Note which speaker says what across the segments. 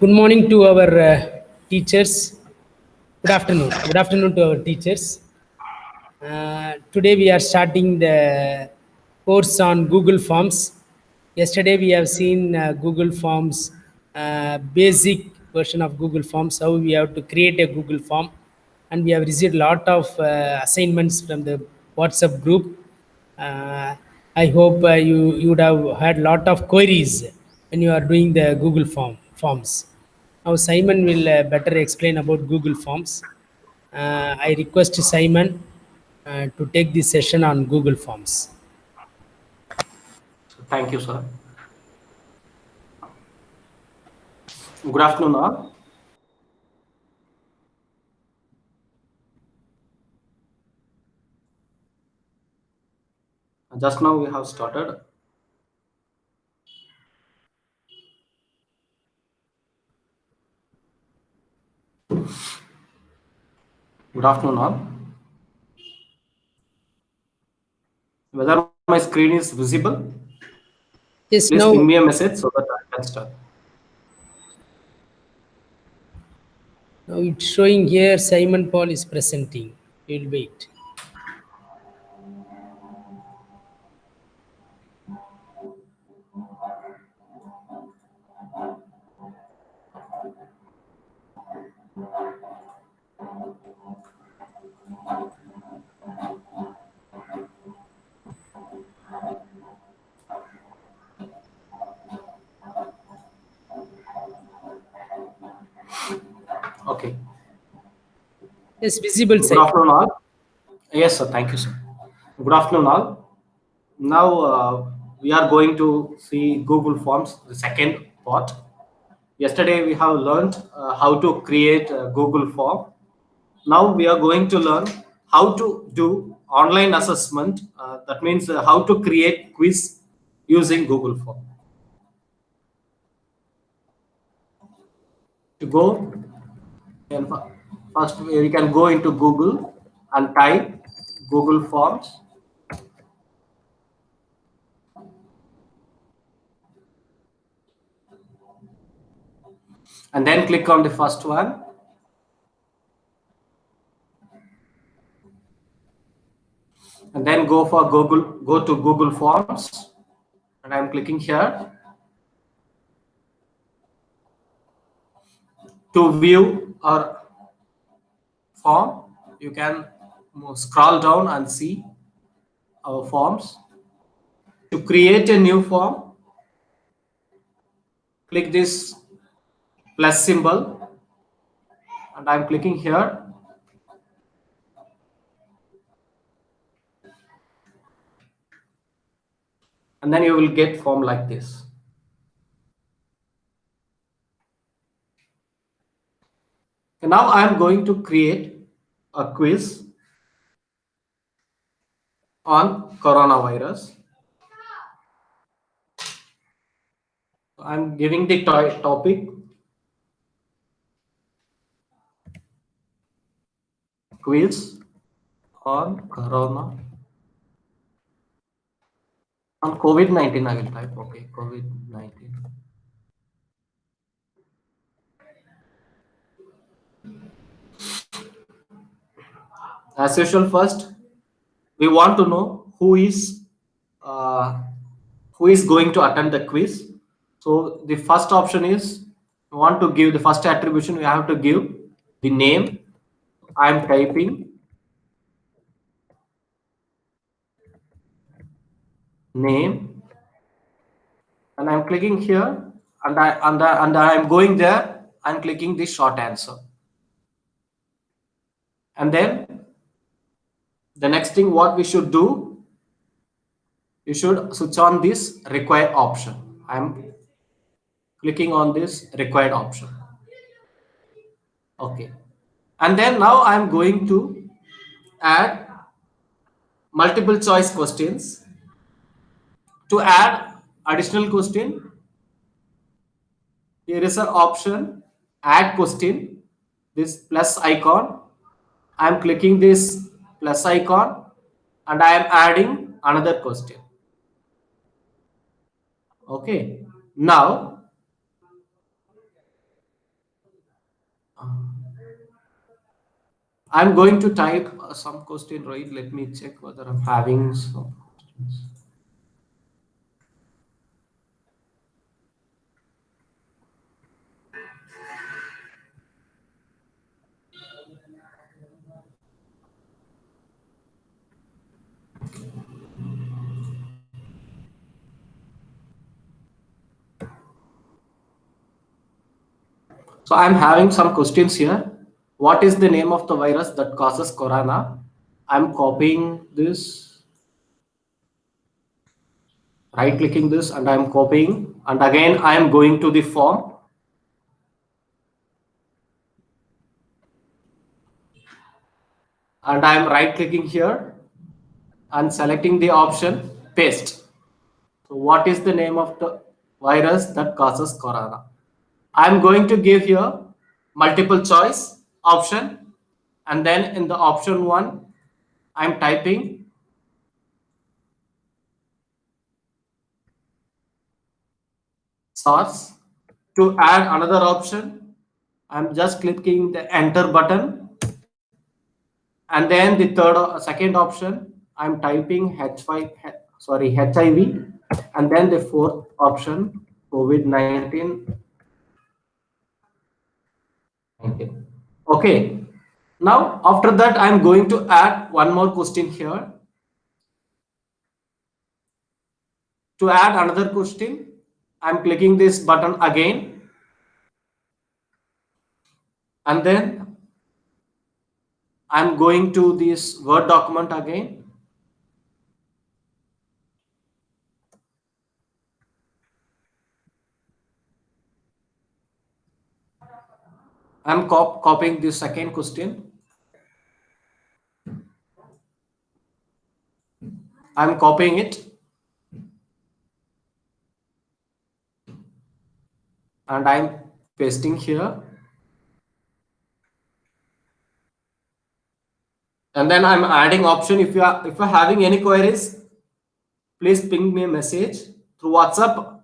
Speaker 1: Good morning to our teachers. Good afternoon. Good afternoon to our teachers. Today we are starting the course on Google Forms. Yesterday we have seen Google Forms, basic version of Google Forms, how we have to create a Google form. And we have received a lot of assignments from the WhatsApp group. I hope you would have had a lot of queries when you are doing the Google forms. Now Simon will better explain about Google Forms. I request Simon to take this session on Google Forms.
Speaker 2: Thank you, sir. Good afternoon, all. Just now we have started. Good afternoon, all. Whether my screen is visible,
Speaker 1: Yes,
Speaker 2: please
Speaker 1: now
Speaker 2: ping me a message so that I can start.
Speaker 1: it's showing here Simon Paul is presenting. We'll wait.
Speaker 2: Okay.
Speaker 1: Yes, visible
Speaker 2: Good
Speaker 1: Simon.
Speaker 2: afternoon, all. Yes, sir. Thank you, sir. Good afternoon, all. Now we are going to see Google Forms, the second part. Yesterday we have learned how to create a Google form. Now we are going to learn how to do online assessment. That means how to create quiz using Google form. To go, and first we can go into Google and type Google Forms. And then click on the first one. And then go to Google Forms. And I'm clicking here. To view our form, you can scroll down and see our forms. To create a new form, click this plus symbol, and I'm clicking here. And then you will get form like this. And now I'm going to create a quiz on coronavirus. I'm giving the topic quiz on corona on COVID-19. I will type okay, COVID-19. As usual, first we want to know uh, who is going to attend the quiz. So the first option is we want to give the first attribution. We have to give the name. I'm typing name, and I'm clicking here, and I'm going there. I'm clicking the short answer, and then the next thing what we should do, you should switch on this required option. I'm clicking on this required option. Okay, and then now I'm going to add multiple choice questions. To add additional question, here is an option add question, this plus icon. I'm clicking this plus icon and I am adding another question. Okay, now I'm going to type some question, right? Let me check whether I'm having some questions. So I'm having some questions here. What is the name of the virus that causes corona? I'm copying this, right clicking this, and I'm copying. And again, I am going to the form. And I'm right clicking here and selecting the option paste. So what is the name of the virus that causes corona? I'm going to give here multiple choice option, and then in the option 1 I'm typing source. To add another option, I'm just clicking the enter button, and then the second option I'm typing HIV, and then the fourth option COVID-19. Okay, now after that I'm going to add one more question here. To add another question, I'm clicking this button again, and then I'm going to this Word document again. I'm copying this second question. I'm copying it, and I'm pasting here. And then I'm adding option. If you're having any queries, please ping me a message through WhatsApp.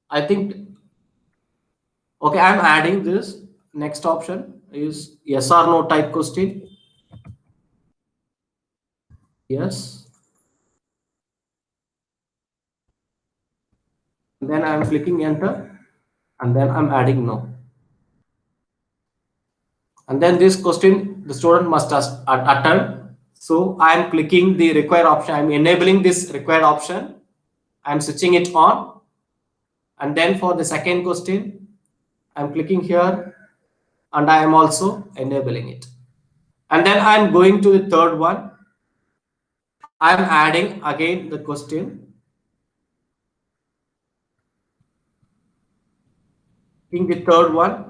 Speaker 2: I think okay, I'm adding this. Next option is yes or no type question. Yes. And then I'm clicking enter, and then I'm adding no. And then this question the student must attend. So I am clicking the required option. I'm enabling this required option. I'm switching it on. And then for the second question, I'm clicking here, and I am also enabling it. And then I'm going to the third one. I'm adding again the question. In the third one,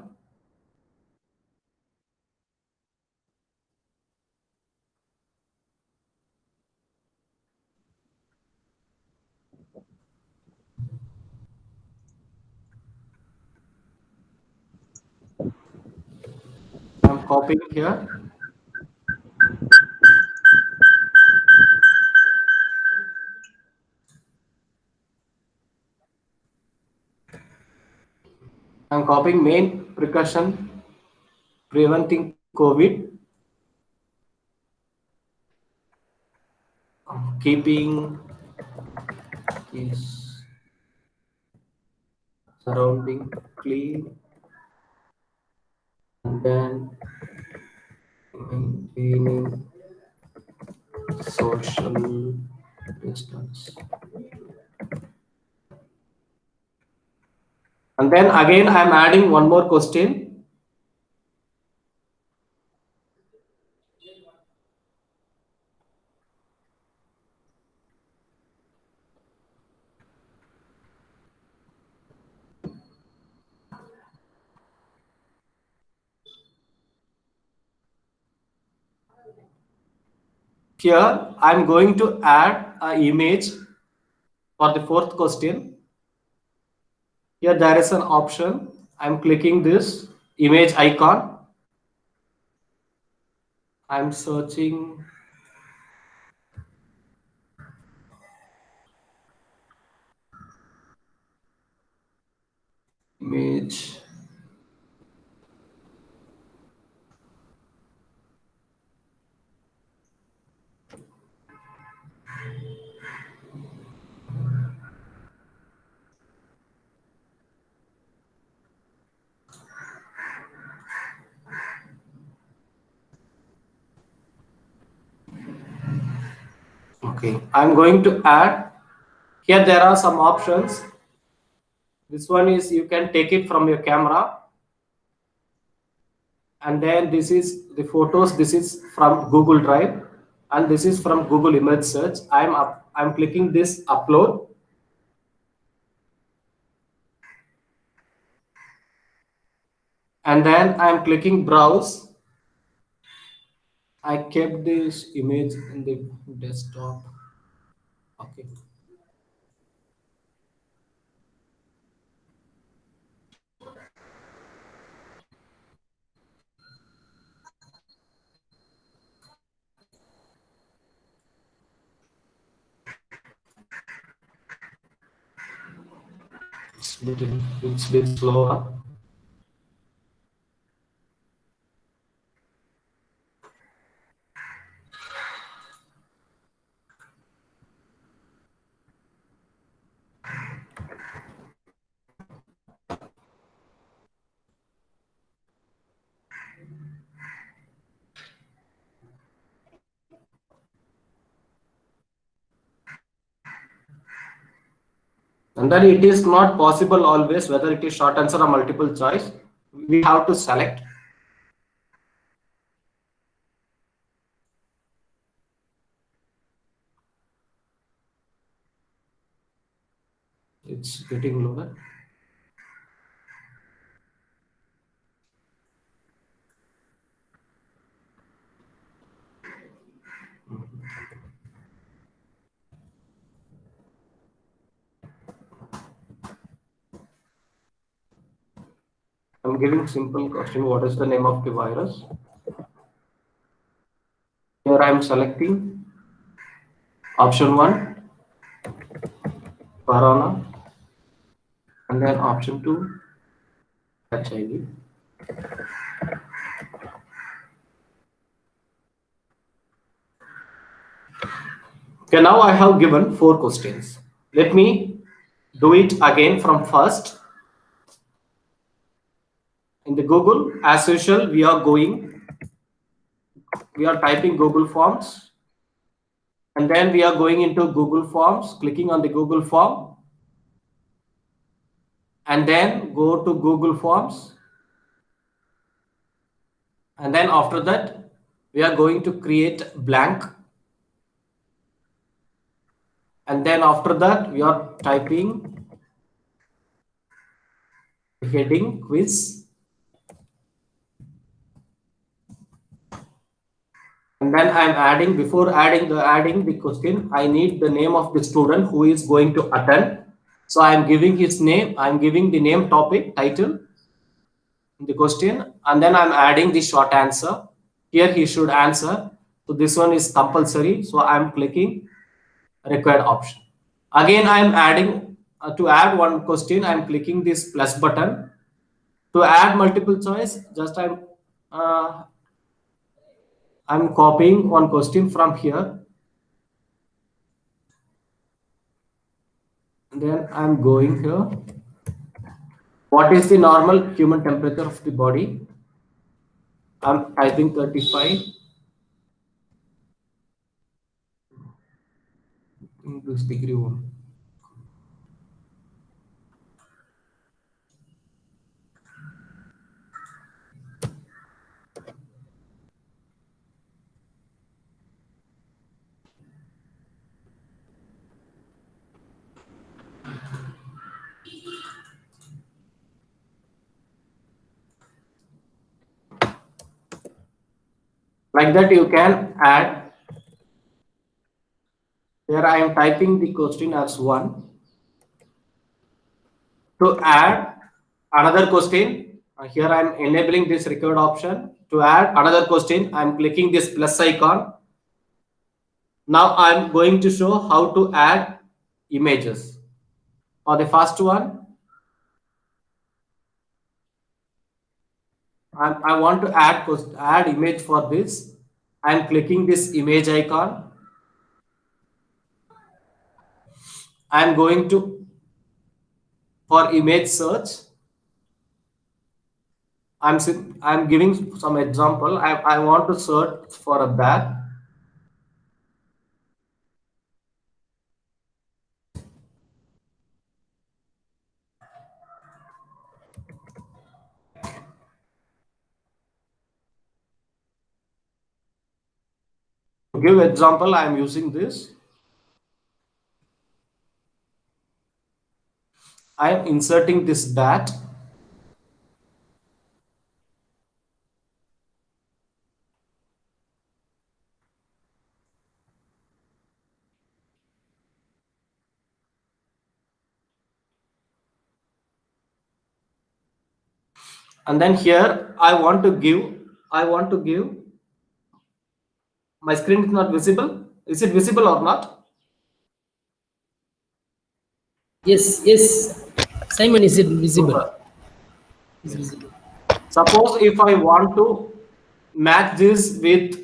Speaker 2: I'm copying here. I'm copying main precaution preventing COVID, keeping is surrounding clean, and then maintaining social distance. And then again, I'm adding one more question. Here, I'm going to add an image for the fourth question. Here, there is an option. I'm clicking this image icon. I'm searching image. Okay, I'm going to add. Here there are some options. This one is you can take it from your camera, and then this is the photos. This is from Google Drive, and this is from Google Image Search. I'm clicking this upload, and then I'm clicking browse. I kept this image in the desktop. Okay. It's bit slower. And then it is not possible always whether it is short answer or multiple choice. We have to select. It's getting lower. I'm giving simple question. What is the name of the virus? Here I'm selecting option 1, corona, and then option 2, HIV. Okay, now I have given 4 questions. Let me do it again from first. In the Google, as usual, we are typing Google Forms, and then we are going into Google Forms, clicking on the Google form, and then go to Google Forms, and then after that we are going to create blank, and then after that we are typing heading quiz, and then I'm adding, before adding the question, I need the name of the student who is going to attend. So I'm giving his name, I'm giving the name, topic, title in the question, and then I'm adding the short answer. Here he should answer. So this one is compulsory, so I'm clicking required option. Again, I'm adding to add one question, I'm clicking this plus button. To add multiple choice, just I'm copying one question from here, and then I'm going here. What is the normal human temperature of the body? I'm typing 35 into degree 1. Like that, you can add. Here I am typing the question as 1. To add another question, here I am enabling this record option. To add another question, I am clicking this plus icon. Now I am going to show how to add images. For the first one, I want to add image. For this, I am clicking this image icon. I am going to, for image search, I'm giving some example. I want to search for a bat. give example, I am using this. I am inserting this dat. And then here I want to give, my screen is not visible. Is it visible or not?
Speaker 1: Yes, yes. Simon, is it visible?
Speaker 2: Super.
Speaker 1: Is
Speaker 2: Yes.
Speaker 1: visible.
Speaker 2: Suppose if I want to match this with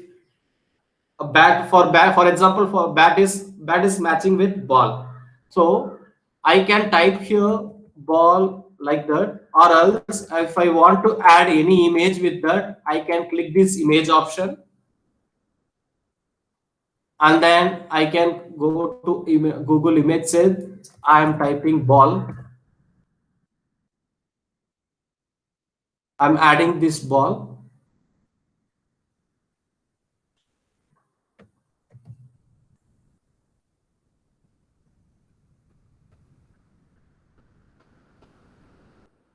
Speaker 2: a bat, for example, for bat is matching with ball. So I can type here ball like that, or else if I want to add any image with that, I can click this image option, and then I can go to Google image search. I am typing ball. I'm adding this ball.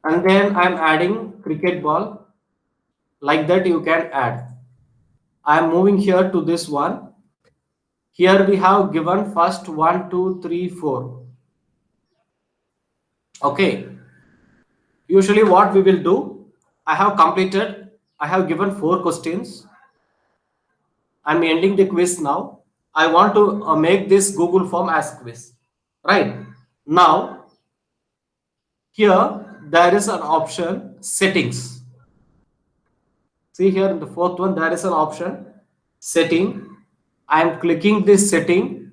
Speaker 2: And then I'm adding cricket ball. Like that you can add. I'm moving here to this one. Here we have given first 1, 2, 3, 4. Okay. Usually what we will do, I have given 4 questions. I'm ending the quiz now. I want to make this Google form as quiz. Right. Now, here there is an option settings. See here in the fourth one, there is an option setting. I am clicking this setting,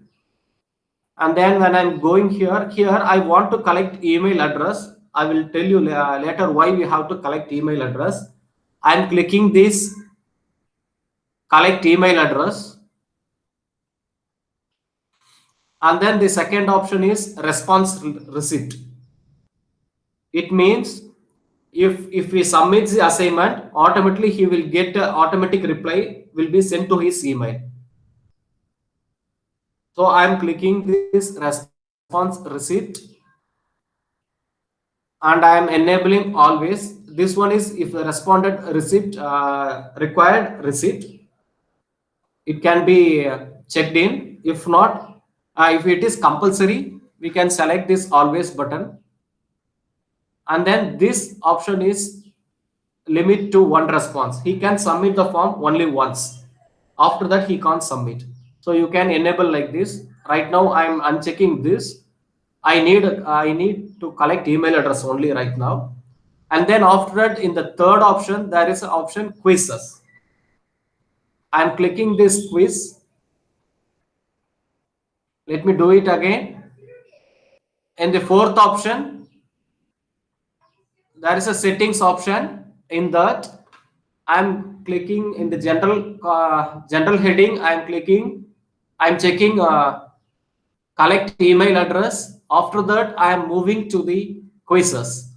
Speaker 2: and then when I'm going here I want to collect email address. I will tell you later why we have to collect email address. I'm clicking this collect email address, and then the second option is response receipt. It means if we submit the assignment, automatically he will get a automatic reply will be sent to his email. So I am clicking this response receipt, and I am enabling always. This one is if the responded receipt required receipt, it can be checked in. If not, if it is compulsory, we can select this always button, and then this option is limit to 1 response. He can submit the form only once. After that he can't submit. So you can enable like this. Right now I am unchecking this. I need to collect email address only right now. And then after that, in the third option there is an option quizzes. I am clicking this quiz. Let me do it again. In the fourth option, there is a settings option. In that, I'm clicking in the general heading. I'm checking collect email address. After that, I am moving to the quizzes.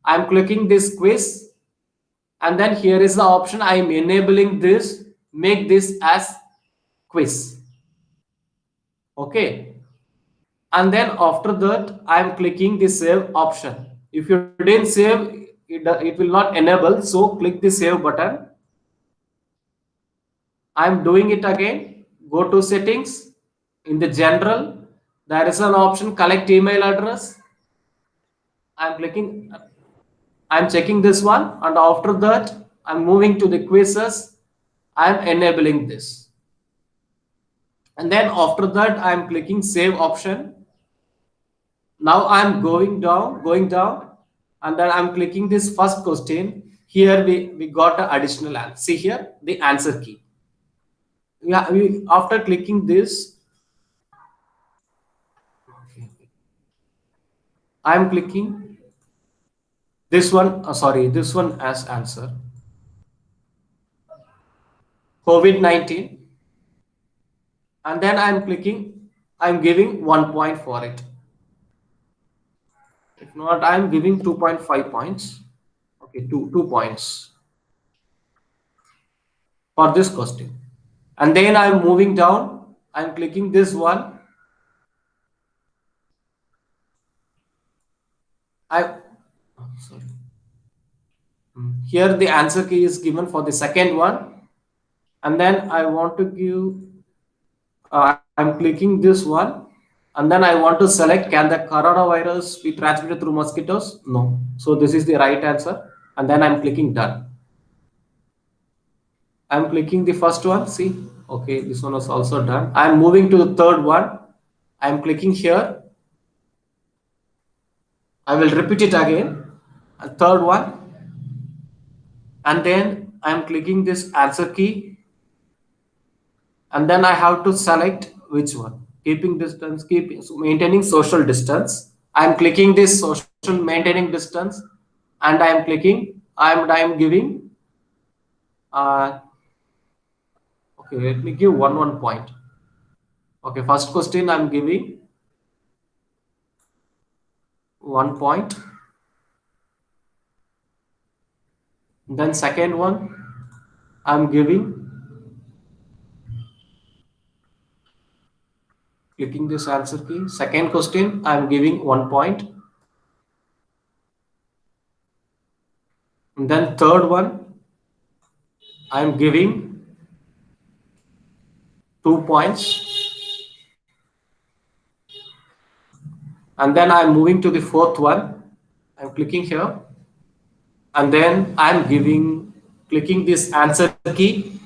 Speaker 2: I'm clicking this quiz, and then here is the option. I am enabling this. Make this as quiz. Okay. And then after that I am clicking the save option. If you didn't save, it will not enable, so click the save button. I am doing it again. Go to settings. In the general, there is an option collect email address. I'm checking this one, and after that I'm moving to the quizzes. I'm enabling this, and then after that I'm clicking save option. Now I'm going down, and then I'm clicking this first question. Here we got an additional answer. See here the answer key. Yeah, after clicking this, I'm clicking this one. Sorry, this one as answer. COVID-19, and then I'm clicking. I'm giving 1 point for it. If not, I'm giving 2.5 points. Okay, two points for this question. And then I'm moving down. I'm clicking this one. Sorry. Here the answer key is given for the second one. And then I want to give, I'm clicking this one. And then I want to select, can the coronavirus be transmitted through mosquitoes? No. So this is the right answer. And then I'm clicking done. I'm clicking the first one. See, okay, this one was also done. I'm moving to the third one. I'm clicking here. I will repeat it again. A third one. And then I'm clicking this answer key. And then I have to select which one. Keeping distance, maintaining social distance. I'm clicking this social maintaining distance, and I'm clicking. I'm giving. Uh, okay, let me give one point. Okay, first question I'm giving 1 point. Then second one I'm giving, clicking this answer key. Second question I'm giving 1 point. And then third one I'm giving 2 points. And then I'm moving to the fourth one. I'm clicking here. And then I'm clicking this answer key.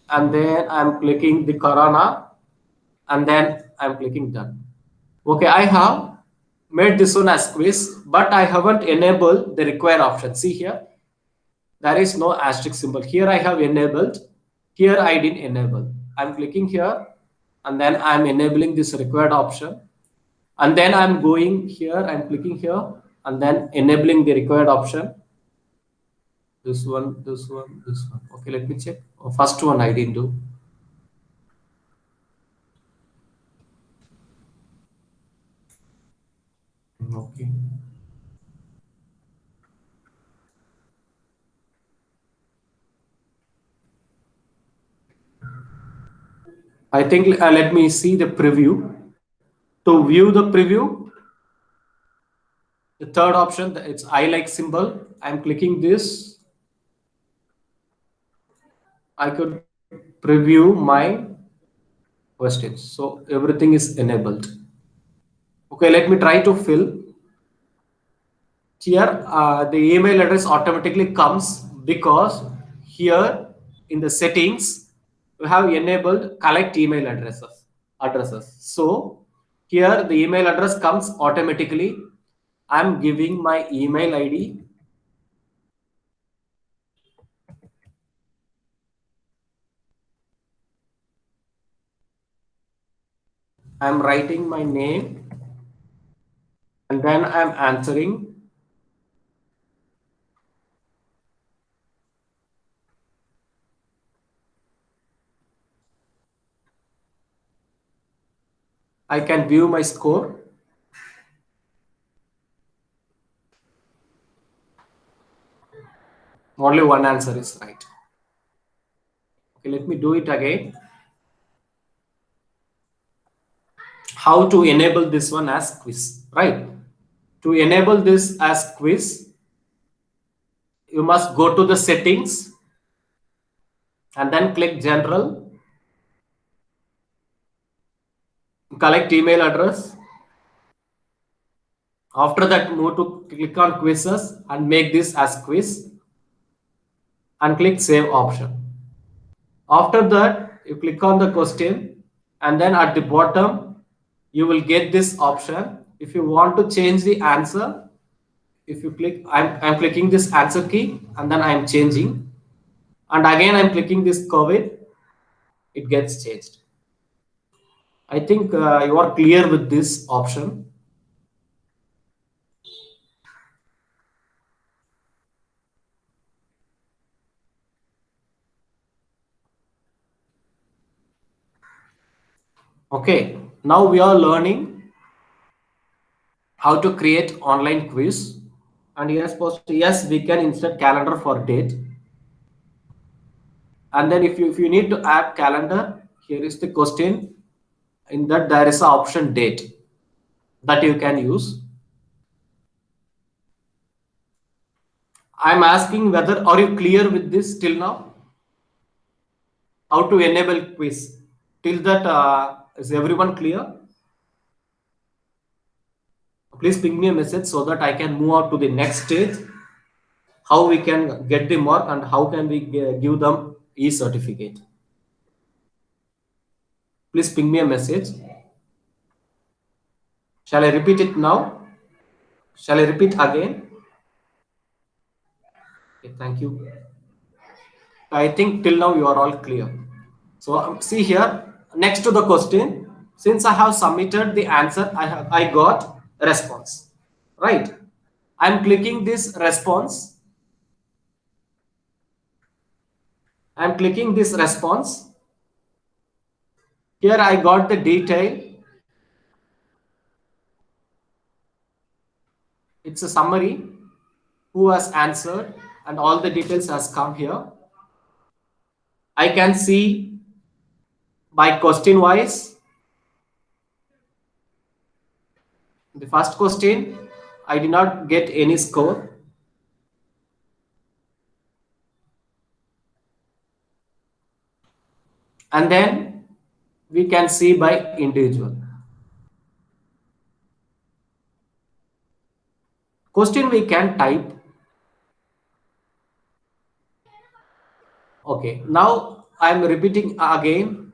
Speaker 2: And then I'm clicking the corona. And then I'm clicking done. Okay, I have made this one as quiz, but I haven't enabled the required option. See here, there is no asterisk symbol. Here I have enabled, here I didn't enable. I'm clicking here, and then I'm enabling this required option. And then I'm going here, I'm clicking here, and then enabling the required option. This one, this one, this one. Okay, let me check. Oh, first one I didn't do. Okay. I think let me see the preview. To view the preview, the third option, it's I like symbol. I'm clicking this. I could preview my questions. So everything is enabled. Okay, let me try to fill. Here, the email address automatically comes because here in the settings, we have enabled collect email addresses. So here the email address comes automatically. I'm giving my email ID. I'm writing my name, and then I'm answering. I can view my score. Only one answer is right. Okay, let me do it again. How to enable this one as quiz, right? To enable this as quiz, you must go to the settings and then click general, collect email address. After that, move to click on quizzes and make this as quiz and click save option. After that, you click on the question, and then at the bottom, you will get this option. If you want to change the answer, if you click, I'm clicking this answer key, and then I'm changing. And again, I'm clicking this COVID, it gets changed. I think you are clear with this option. Okay, now we are learning how to create online quiz. And yes, we can insert calendar for date. And then if you need to add calendar, here is the question. In that there is an option date that you can use. I'm asking whether are you clear with this till now? How to enable quiz? Till that, is everyone clear? Please ping me a message so that I can move on to the next stage. How we can get the mark and how can we give them e-certificate? Please ping me a message. Shall I repeat it now? Shall I repeat again? Okay, thank you. I think till now you are all clear. So see here, next to the question, since I have submitted the answer, I got a response, right? I'm clicking this response. I'm clicking this response. Here I got the detail. It's a summary, who has answered, and all the details has come here. I can see by question wise. The first question, I did not get any score. And then we can see by individual. Question we can type. Okay, now I'm repeating again.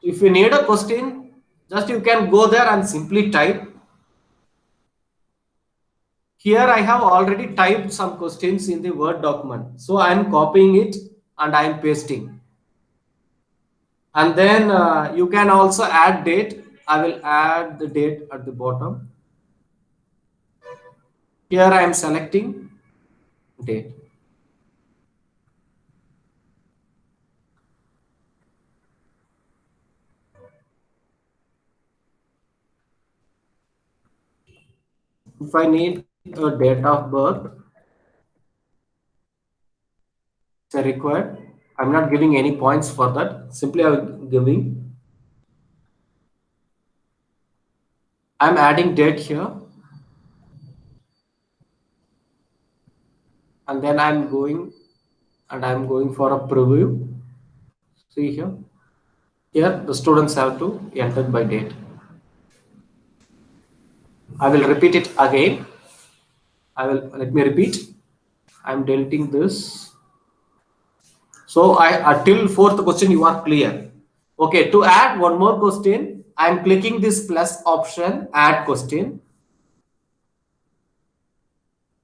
Speaker 2: If you need a question, just you can go there and simply type. Here I have already typed some questions in the Word document. So I'm copying it and I'm pasting. And then you can also add date. I will add the date at the bottom. Here I am selecting date. If I need a date of birth, it's required. I'm not giving any points for that. Simply I'm giving. I'm adding date here. And then I'm going for a preview. See here. Here the students have to enter by date. I will repeat it again. Let me repeat. I'm deleting this. So till fourth question you are clear. Okay, to add one more question, I'm clicking this plus option, add question.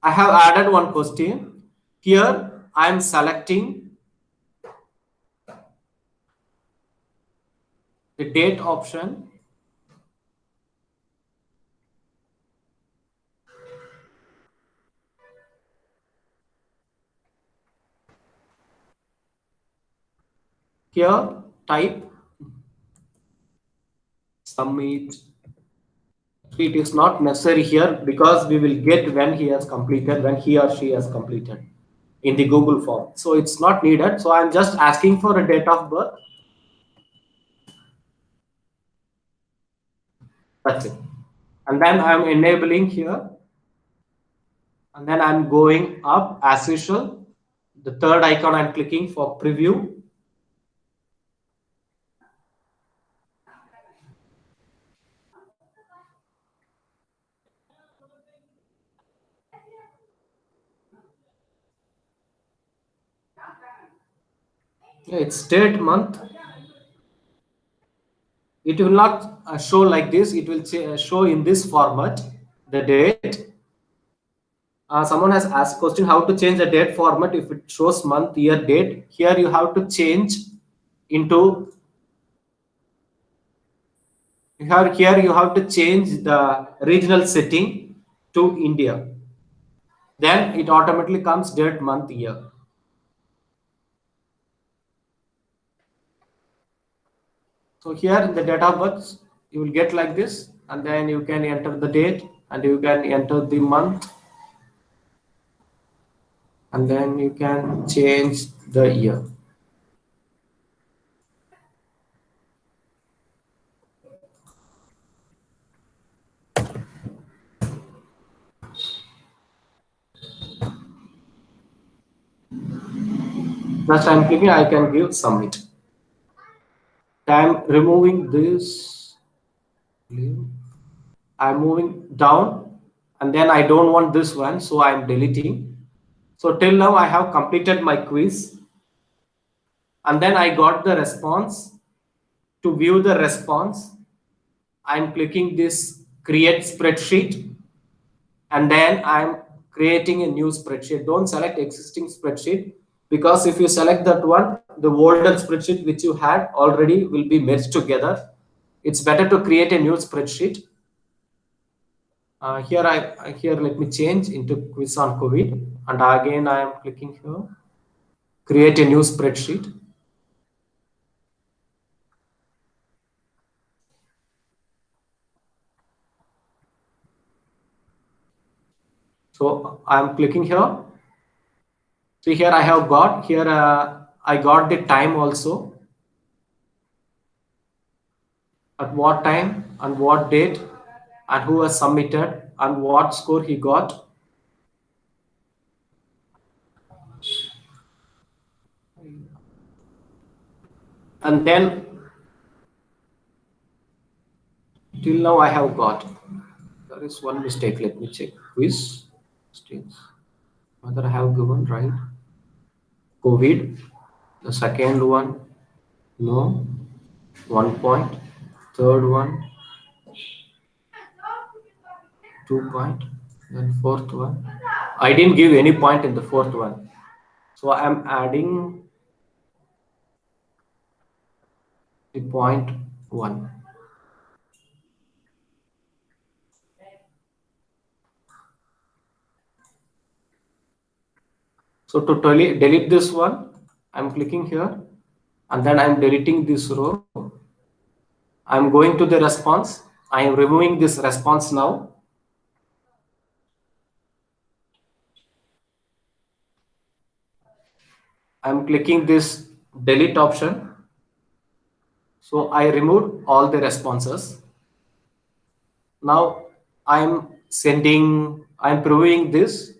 Speaker 2: I have added one question. Here I'm selecting the date option. Here type submit. It is not necessary here because we will get when he has completed, when he or she has completed in the Google form. So it's not needed. So I'm just asking for a date of birth. That's it. And then I'm enabling here. And then I'm going up as usual. The third icon I'm clicking for preview. Yeah, it's date month. It will not show like this. It will show in this format, the date. Someone has asked question how to change the date format if it shows month, year, date. Here you have to change into here you have to change the regional setting to India. Then it automatically comes date, month, year. So here in the date of birth, you will get like this, and then you can enter the date and you can enter the month, and then you can change the year. Just I'm clicking, I can give submit. I'm removing this. I'm moving down, and then I don't want this one, so I'm deleting. So till now I have completed my quiz, and then I got the response. To view the response, I'm clicking this create spreadsheet, and then I'm creating a new spreadsheet. Don't select existing spreadsheet, because if you select that one, the older spreadsheet which you had already will be merged together. It's better to create a new spreadsheet. Here let me change into quiz on COVID, and again I am clicking here, create a new spreadsheet. So I am clicking here. See here I have got here I got the time also, at what time and what date, and who has submitted and what score he got. And then till now I have got, there is one mistake, let me check. Quiz states whether I have given right COVID. The second one, no, 1 point. Third one, 2 point. Then fourth one, I didn't give any point in the fourth one, so I am adding the point 1. So to delete this one, I'm clicking here, and then I'm deleting this row. I'm going to the response. I am removing this response now. I'm clicking this delete option. So I removed all the responses. Now I'm previewing this,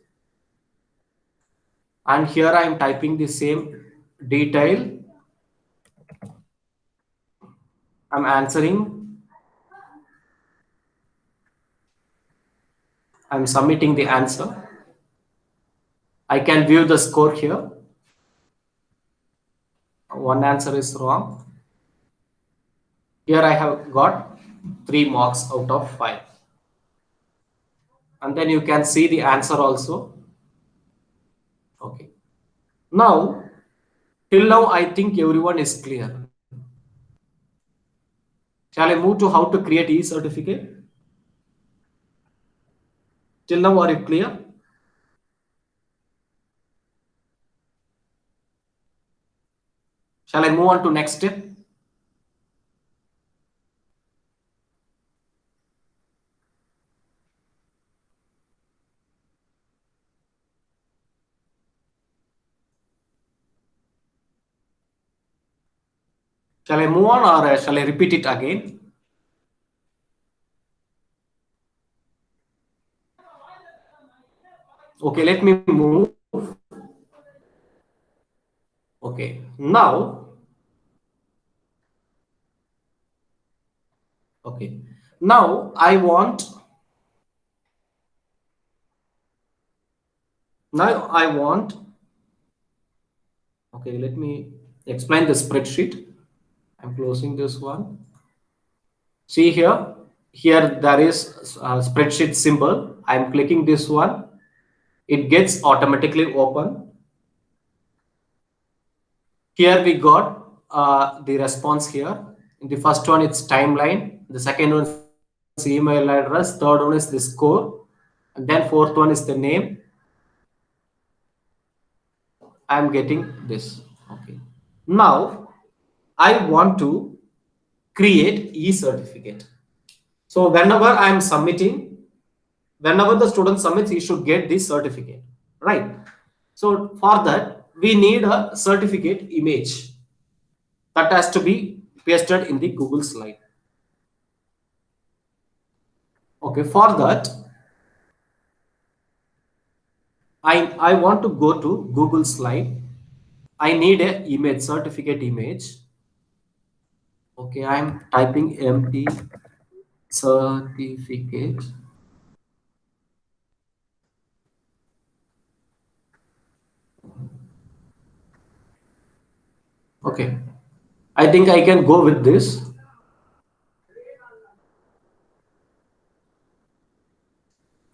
Speaker 2: and here I'm typing the same detail. I'm answering. I'm submitting the answer. I can view the score here. One answer is wrong. Here I have got 3 marks out of 5. And then you can see the answer also. Okay. Now, till now, I think everyone is clear. Shall I move to how to create e-certificate? Till now, are you clear? Shall I move on to next step? Shall I move on, or shall I repeat it again? Okay, let me move. Okay, now, okay, now I want, okay, let me explain the spreadsheet. I'm closing this one. See here there is a spreadsheet symbol. I'm clicking this one. It gets automatically open. Here we got the response here. In the first one, it's timeline. The second one is email address. Third one is the score. And then fourth one is the name. I'm getting this. Okay. Now, I want to create e-certificate. So whenever I'm submitting, whenever the student submits, he should get this certificate, right? So for that, we need a certificate image that has to be pasted in the Google slide. Okay, for that, I want to go to Google slide. I need a image, certificate image. Okay, I'm typing empty certificate. Okay, I think I can go with this.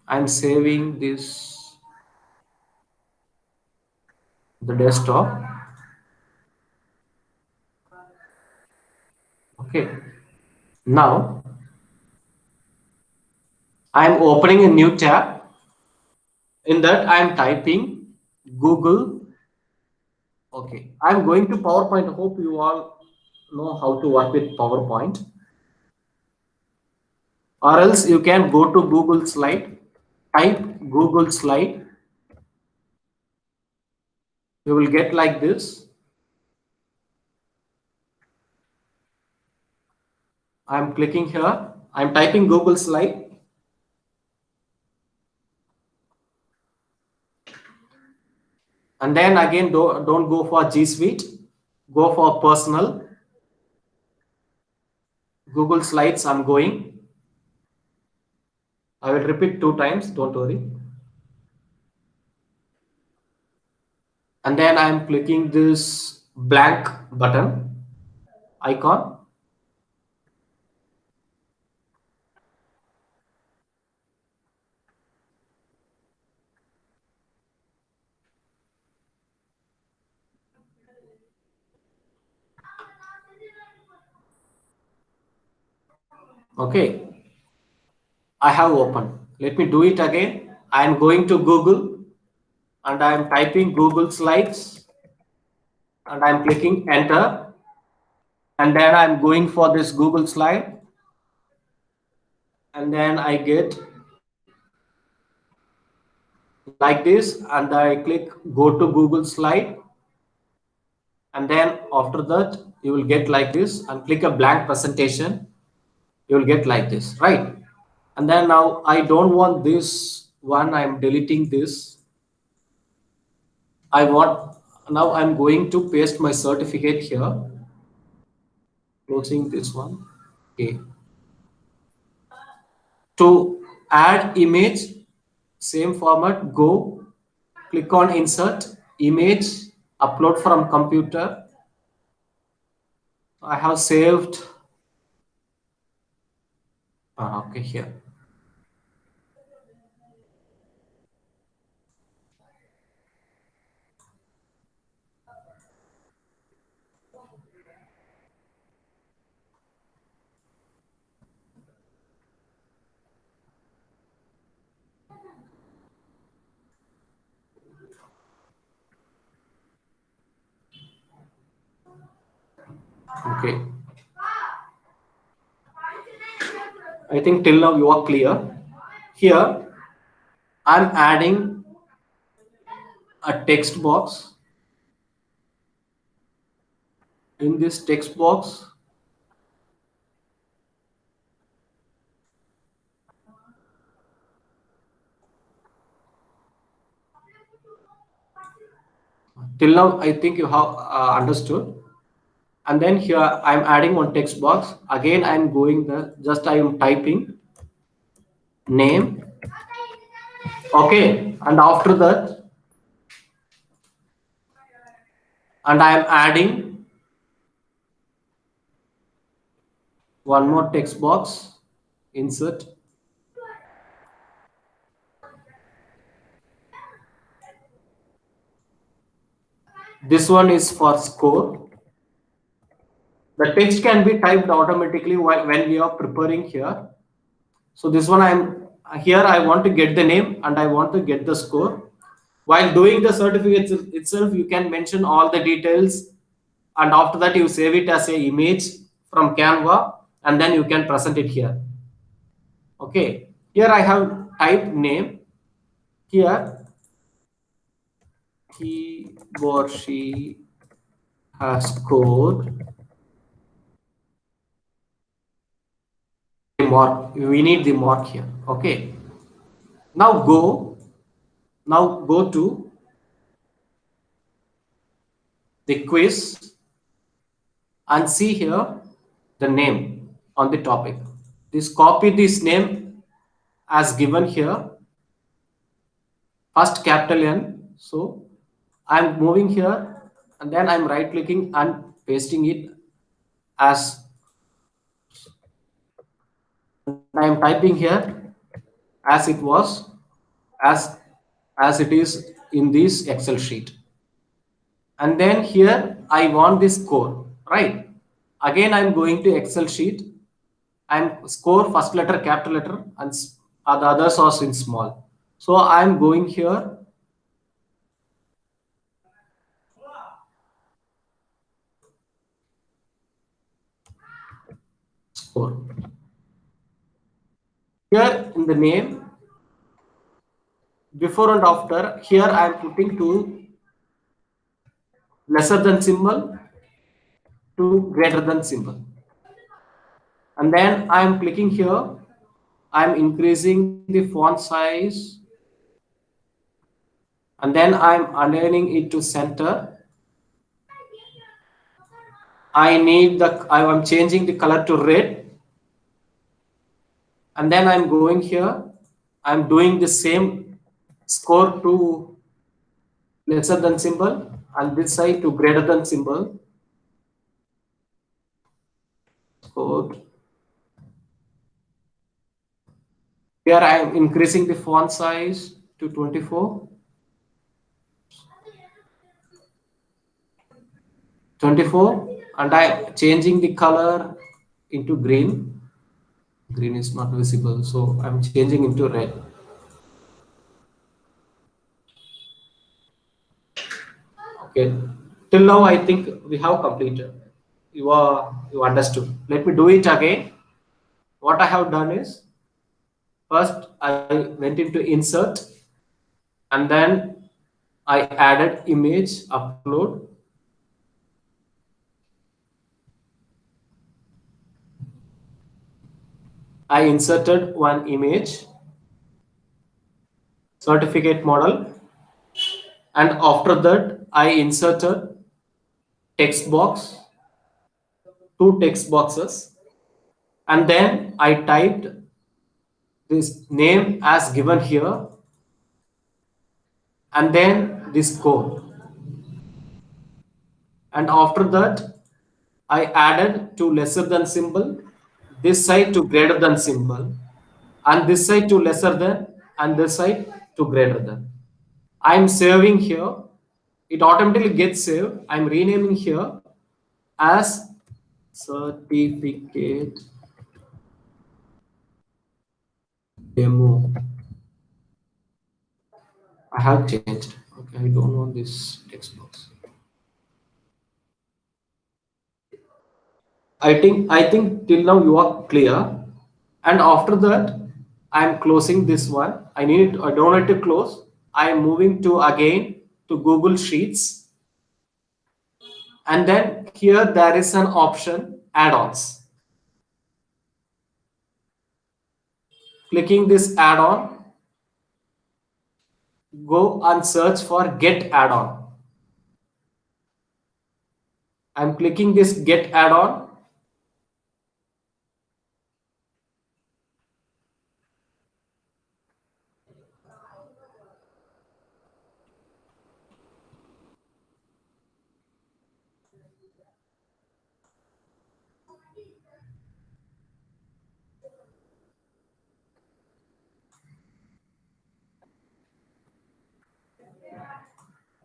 Speaker 2: I'm saving this the desktop. Okay, now I'm opening a new tab. In that I'm typing Google. Okay, I'm going to PowerPoint. Hope you all know how to work with PowerPoint. Or else you can go to Google Slide, type Google Slide. You will get like this. I'm clicking here. I'm typing Google Slide. And then again, don't go for G Suite. Go for personal. Google Slides, I'm going. I will repeat 2 times, don't worry. And then I'm clicking this blank button icon. Okay, I have opened. Let me do it again. I'm going to Google and I'm typing Google Slides and I'm clicking enter. And then I'm going for this Google slide. And then I get like this and I click go to Google slide. And then after that, you will get like this and click a blank presentation. You will get like this, right? And then now I don't want this one. I'm deleting this. I want now I'm going to paste my certificate here. Closing this one. Okay. To add image, same format, go, click on insert, image, upload from computer. I have saved, okay, here. Okay. I think till now you are clear. Here, I'm adding a text box. In this text box, till now I think you have understood. And then here I'm adding one text box. Again, I'm going the just I am typing name. Okay, and after that, and I am adding one more text box. Insert. This one is for score. The text can be typed automatically while when we are preparing here. So this one I want to get the name and I want to get the score. While doing the certificate itself, you can mention all the details and after that you save it as a image from Canva and then you can present it here. Okay, here I have typed name. Here he or she has scored a mark. We need the mark here. Okay, now go to the quiz and see here the name on the topic. This copy this name as given here, first capital N. So I'm moving here and then I'm right clicking and pasting it as I am typing here as it was as as it is in this Excel sheet. And then here I want this score, right? Again I'm going to Excel sheet and score first letter capital letter and the others are in small. So I'm going here score. Here in the name before and after, here I am putting to lesser than symbol to greater than symbol. And then I am clicking here. I am increasing the font size and then I am aligning it to center. I am changing the color to red. And then I'm going here. I'm doing the same score to lesser than symbol and this side to greater than symbol. Score. Here I am increasing the font size to 24. 24 and I'm changing the color into green. Green is not visible, so I'm changing into red. Okay, till now I think we have completed. You understood. Let me do it again. What I have done is first I went into insert and then I added image upload. I inserted one image certificate model and after that I inserted text box, two text boxes, and then I typed this name as given here and then this code, and after that I added to lesser than symbol, this side to greater than symbol, and this side to lesser than and this side to greater than. I'm saving here, it automatically gets saved. I'm renaming here as certificate demo. I have changed. Okay, I don't want this text box. I think till now you are clear. And after that, I am closing this one. I don't need to close. I am moving to again to Google Sheets. And then here there is an option add-ons. Clicking this add-on, go and search for get add-on. I'm clicking this get add-on.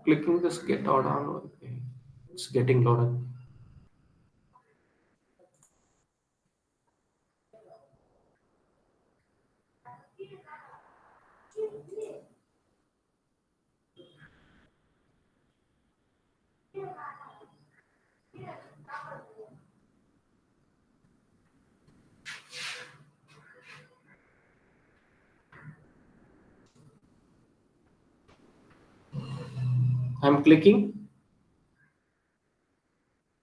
Speaker 2: Clicking this get add-on. Okay. It's getting loaded. I'm clicking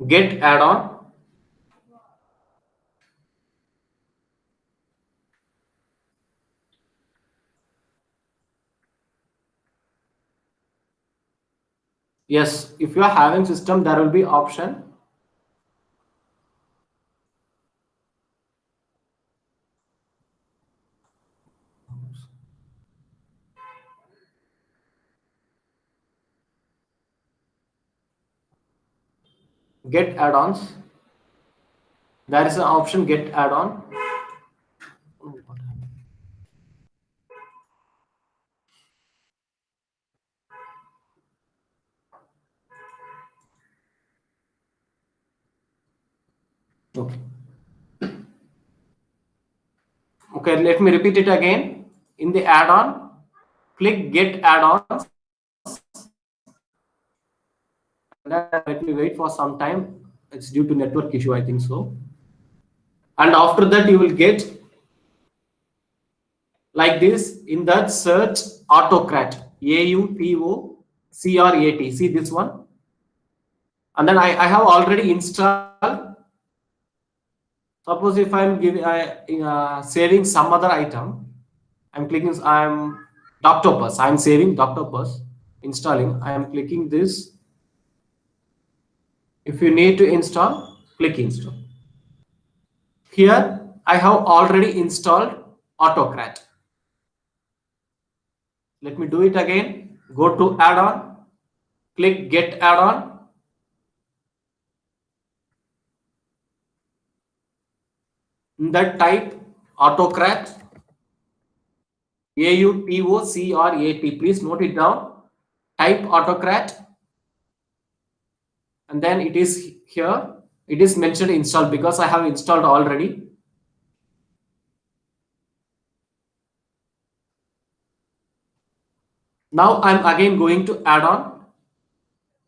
Speaker 2: get add-on. Yes, if you are having system, there will be option. Get add-ons. There is an option get add-on. Okay. Okay, let me repeat it again. In the add-on, click get add-ons. Let me wait for some time. It's due to network issue, I think so. And after that, you will get like this. In that, search Autocrat, AUTOCRAT. See this one? And then I have already installed. Suppose if I'm giving saving some other item, I'm clicking. I'm Doctopus. I'm saving Doctopus. Installing. I am clicking this. If you need to install, click install. Here I have already installed Autocrat. Let me do it again. Go to add-on, click get add-on. In that type Autocrat, AUTOCRAT. Please note it down. Type Autocrat, and then it is here. It is mentioned install because I have installed already. Now I'm again going to add-on,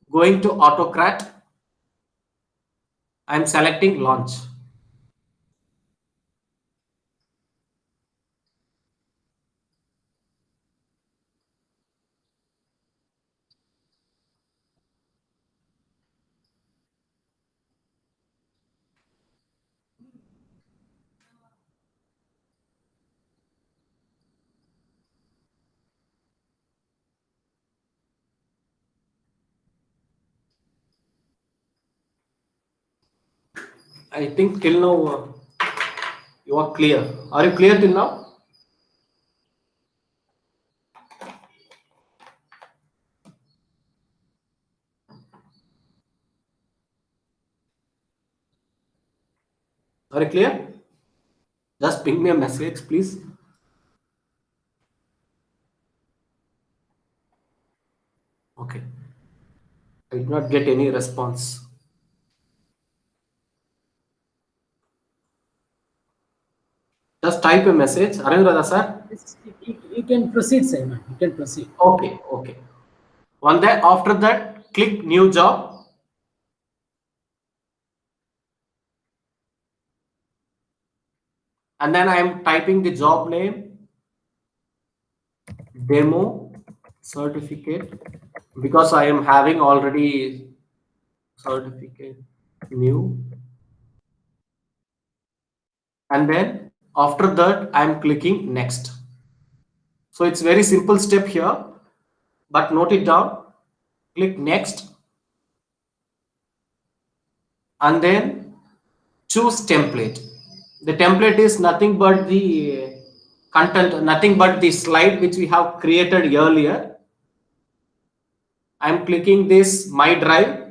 Speaker 2: going to Autocrat. I'm selecting launch. I think till now you are clear. Are you clear till now? Are you clear? Just ping me a message, please. Okay. I did not get any response. Just type a message. Arindra sir.
Speaker 1: You can proceed, Simon. You can proceed.
Speaker 2: Okay, okay. After that, click new job. And then I am typing the job name, demo certificate, because I am having already certificate new. And then after that, I am clicking next. So it's very simple step here, but note it down. Click next. And then choose template. The template is nothing but the content, nothing but the slide which we have created earlier. I'm clicking this my drive.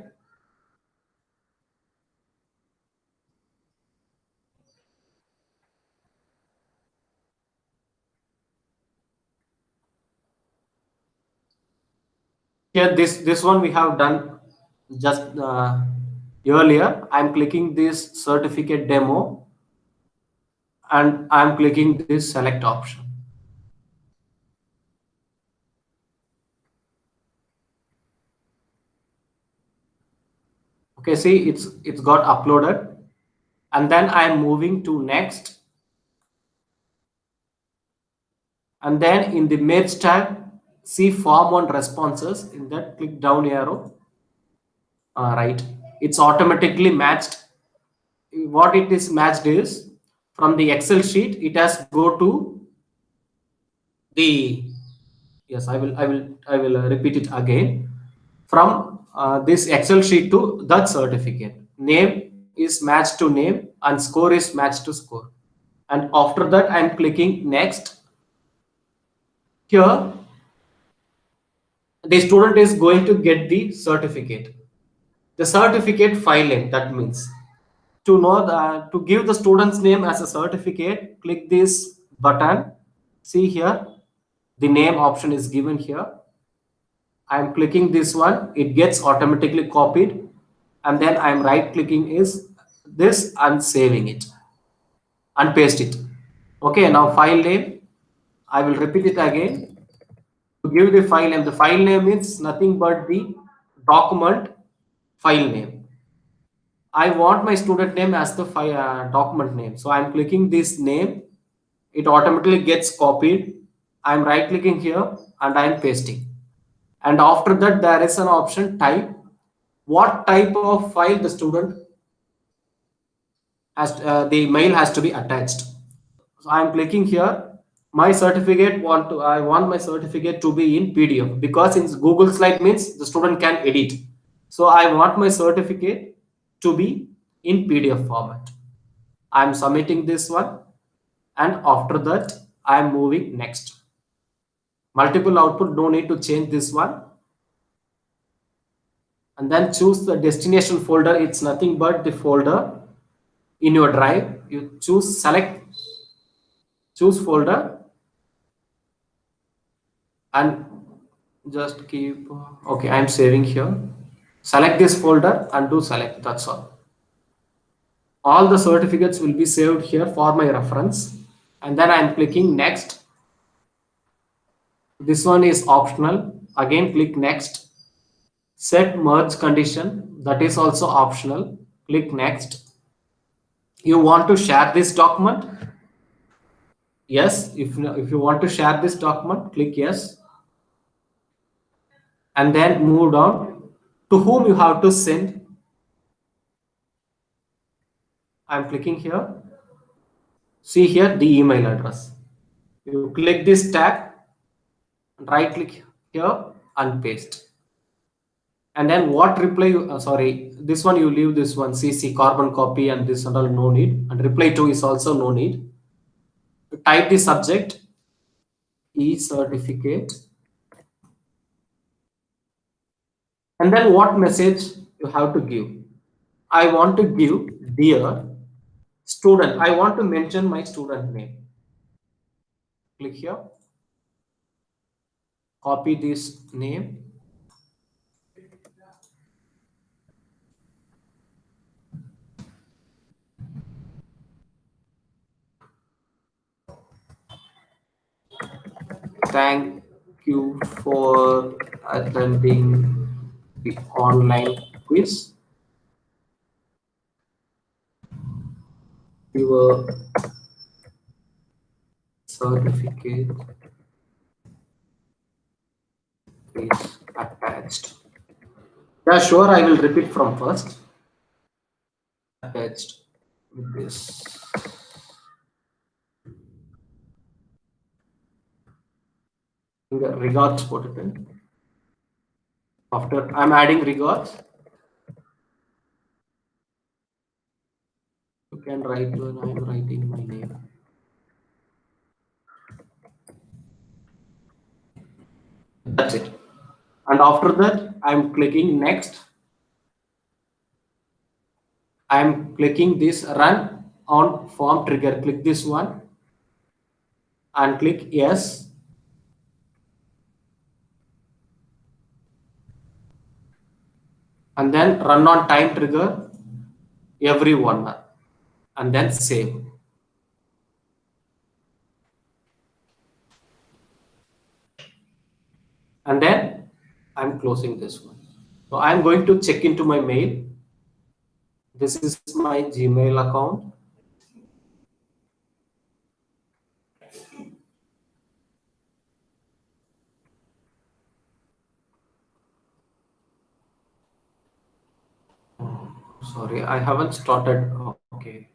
Speaker 2: Here this one we have done just earlier. I'm clicking this certificate demo, and I'm clicking this select option. Okay, see it's got uploaded, and then I'm moving to next, and then in the merge tab, see form on responses. In that, click down arrow. Right, it's automatically matched. What it is matched is from the Excel sheet. It has go to the yes. I will repeat it again. From this Excel sheet to that certificate. Name is matched to name and score is matched to score. And after that, I'm clicking next. Here, the student is going to get the certificate. The certificate file name, that means to know to give the student's name as a certificate, click this button. See here, the name option is given here. I'm clicking this one, it gets automatically copied, and then I'm right clicking is this and saving it and paste it. Okay, now file name, I will repeat it again. To give the file name is nothing but the document file name. I want my student name as the document name. So I'm clicking this name. It automatically gets copied. I'm right clicking here and I'm pasting. And after that, there is an option type. What type of file the student has, the mail has to be attached. So I'm clicking here. I want my certificate to be in PDF because in Google Slide means the student can edit. So I want my certificate to be in PDF format. I'm submitting this one, and after that I'm moving next. Multiple output, no need to change this one. And then choose the destination folder. It's nothing but the folder in your drive. You choose folder and just keep okay, I'm saving here. Select this folder and do select, that's all the certificates will be saved here for my reference. And then I'm clicking next. This one is optional, again click next. Set merge condition, that is also optional, click next. You want to share this document? Yes. If you want to share this document, click yes. And then move down to whom you have to send. I'm clicking here. See here the email address. You click this tab, right click here and paste. And then what reply you, sorry, this one you leave, this one CC carbon copy and this and all no need, and reply to is also no need. Type the subject e-certificate, and then what message you have to give. I want to give dear student. I want to mention my student name. Click here, copy this name, thank you for attending the online quiz. Your certificate is attached. Yeah, sure, I will repeat from first. Attached with this. Regards potato. After I'm adding regards, you can write when I'm writing my name. That's it. And after that, I'm clicking next. I'm clicking this run on form trigger. Click this one and click yes. And then run on time trigger every 1 hour and then save. And then I'm closing this one. So I'm going to check into my mail. This is my Gmail account. Sorry, I haven't started. Okay.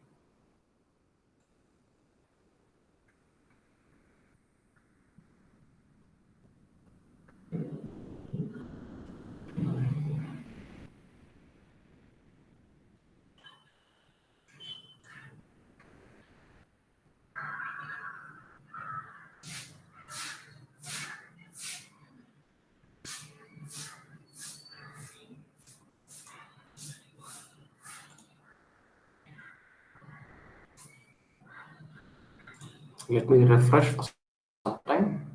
Speaker 2: Let me refresh for some time.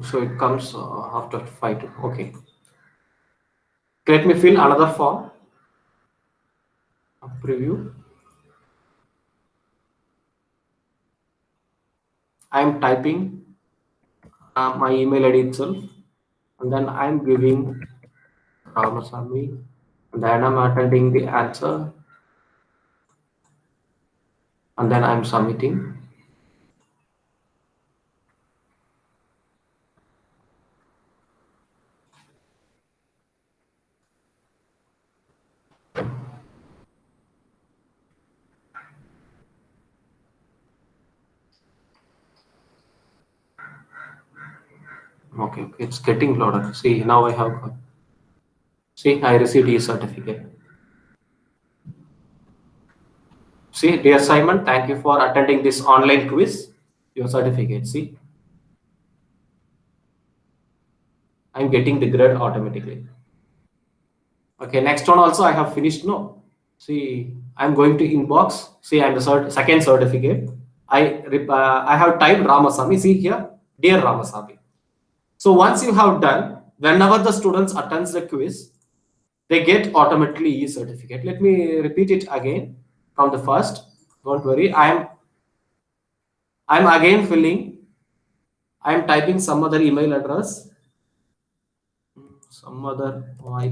Speaker 2: So it comes after 5 to, okay. Let me fill another form, a preview. I'm typing my email ID itself, and then I'm giving Ramasamy, and then I'm attending the answer, and then I'm submitting. Okay, okay, it's getting loaded. See, now I have got. See, I received e-certificate. See, dear Simon, thank you for attending this online quiz. Your certificate. See, I'm getting the grade automatically. Okay, next one also I have finished. No, see, I'm going to inbox. See, I'm the second certificate. I have typed Ramasamy. See here, dear Ramasamy. So once you have done, whenever the students attends the quiz, they get automatically e-certificate. Let me repeat it again from the first. Don't worry. I'm again filling. I'm typing some other email address. Some other. Oh, I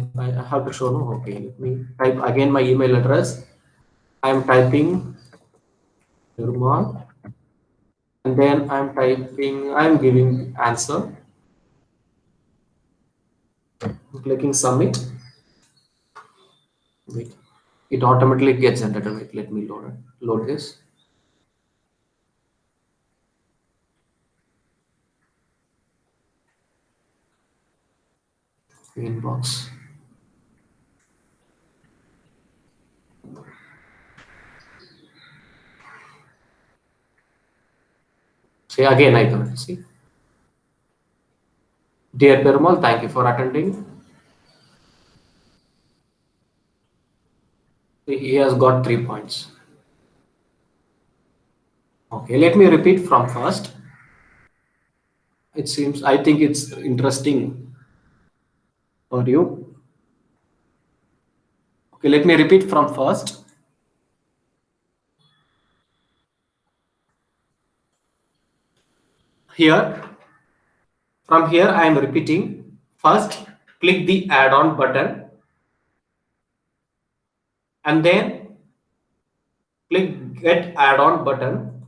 Speaker 2: have to show. No, okay. Let me type again my email address. I'm typing Nirmal, and then I'm giving answer, clicking submit. Wait, it automatically gets generated. Wait, let me load this. Inbox. See, again I got it. See, dear Perumal, thank you for attending. He has got 3 points. Okay, let me repeat from first. I think it's interesting for you. Okay, let me repeat from first. Here, from here, I am repeating. First, click the add-on button, and then click get add-on button,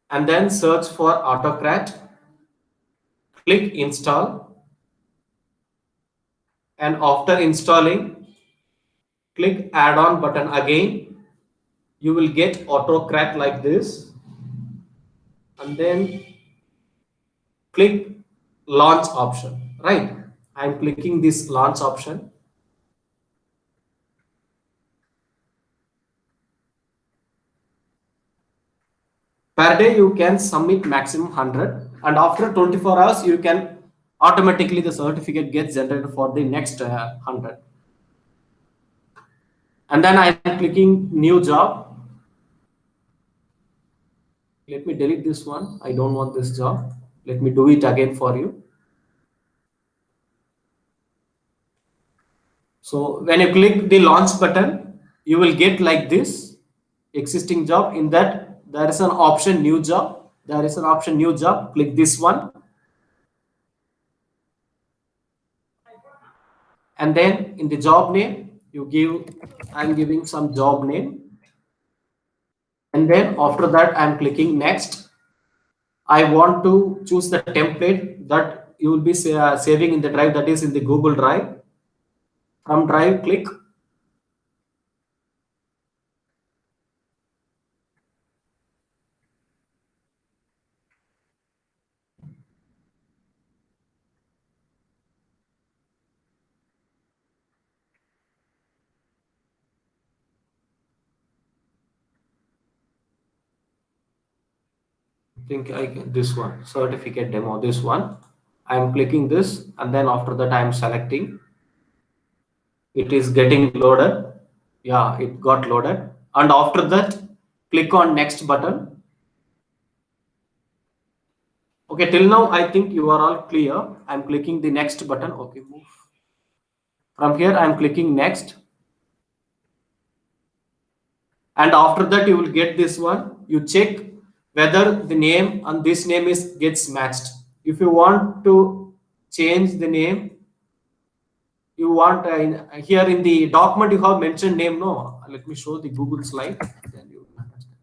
Speaker 2: and then search for AutoCAD. Click install, and after installing, click add-on button again. You will get AutoCAD like this, and then click launch option. Right, I'm clicking this launch option. Per day you can submit maximum 100, and after 24 hours you can automatically the certificate gets generated for the next 100. And then I'm clicking new job. Let me delete this one. I don't want this job. Let me do it again for you. So when you click the launch button, you will get like this existing job. In that there is an option new job. There is an option new job. Click this one, and then in the job name you give. I'm giving some job name, and then after that I'm clicking next. I want to choose the template that you will be saving in the drive, that is in the Google Drive. From drive, click. think I can, this one, certificate demo, this one. I'm clicking this, and then after that I'm selecting. It is getting loaded. Yeah, it got loaded. And after that, click on next button. Okay, till now I think you are all clear. I'm clicking the next button. Okay, move. From here I'm clicking next. And after that you will get this one. You check whether the name and this name is gets matched. If you want to change the name, you want here in the document you have mentioned name. No, let me show the Google slide, then you will understand.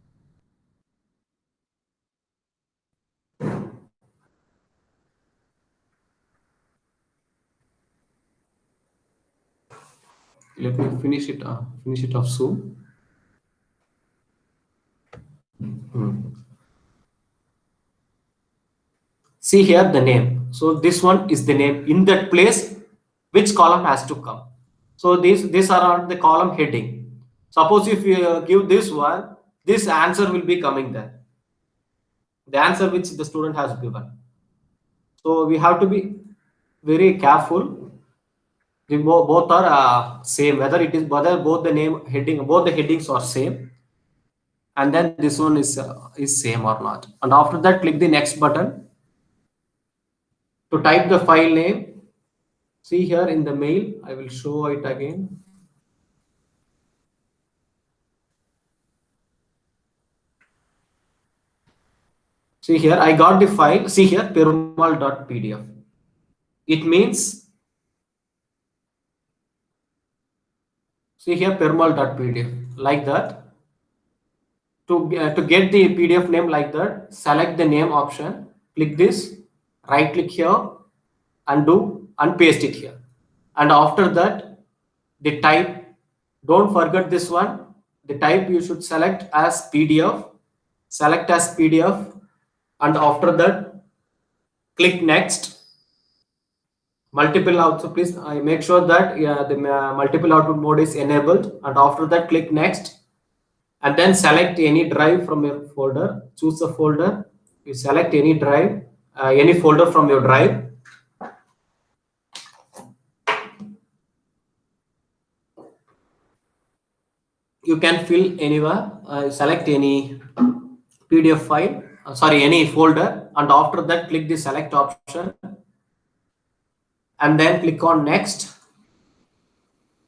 Speaker 2: Let me finish it off soon. See here the name. So this one is the name. In that place, which column has to come? So these are on the column heading. Suppose if you give this one, this answer will be coming there. The answer which the student has given. So we have to be very careful. Both are same. Whether it is whether both the name heading, both the headings are same, and then this one is same or not. And after that, click the next button to type the file name. See here in the mail, I will show it again. See here, I got the file. See here, perumal.pdf. It means, see here, perumal.pdf, like that. To get the PDF name like that, select the name option, click this, right click here, undo, and paste it here. And after that, the type, don't forget this one, the type you should select as PDF, select as PDF, and after that, click next. Multiple output, please I make sure that the multiple output mode is enabled, and after that click next, and then select any drive from your folder. Choose a folder, you select any drive, any folder from your drive. You can fill anywhere, select any PDF file, sorry, any folder, and after that click the select option, and then click on next.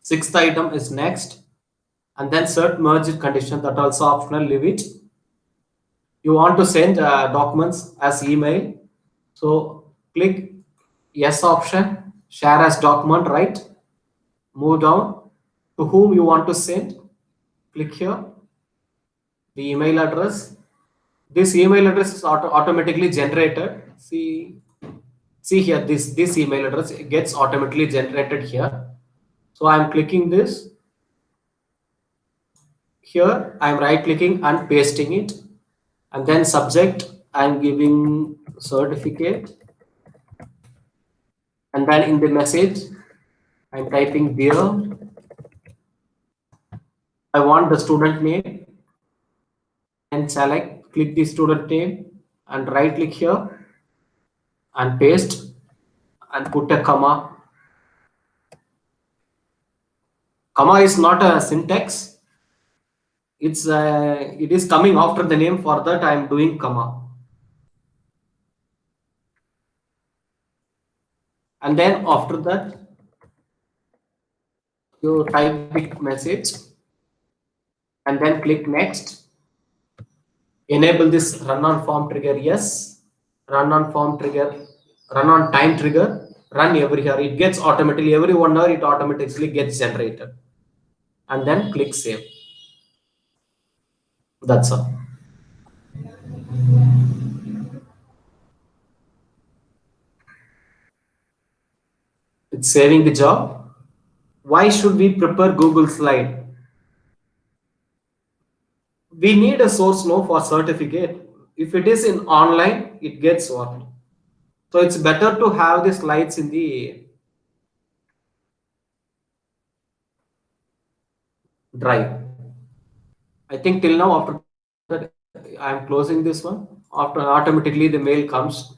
Speaker 2: Sixth item is next, and then cert merge condition, that also optional, leave it. You want to send documents as email, so click yes option, share as document, right? Move down to whom you want to send, click here, the email address. This email address is automatically generated. See here, this email address gets automatically generated here. So I'm clicking this here, I'm right clicking and pasting it, and then subject I'm giving certificate, and then in the message I'm typing there. I want the student name, and select, click the student name, and right click here and paste, and put a comma. Comma is not a syntax. It is coming after the name. For that I am doing comma. And then after that you type the message, and then click next. Enable this run on form trigger, yes. Run on form trigger, run on time trigger, run every hour. It gets automatically, every 1 hour it automatically gets generated. And then click save. That's all. It's saving the job. Why should we prepare Google slide? We need a source no for certificate. If it is in online, it gets what? So it's better to have the slides in the drive. I think till now, after that, I'm closing this one. After automatically the mail comes.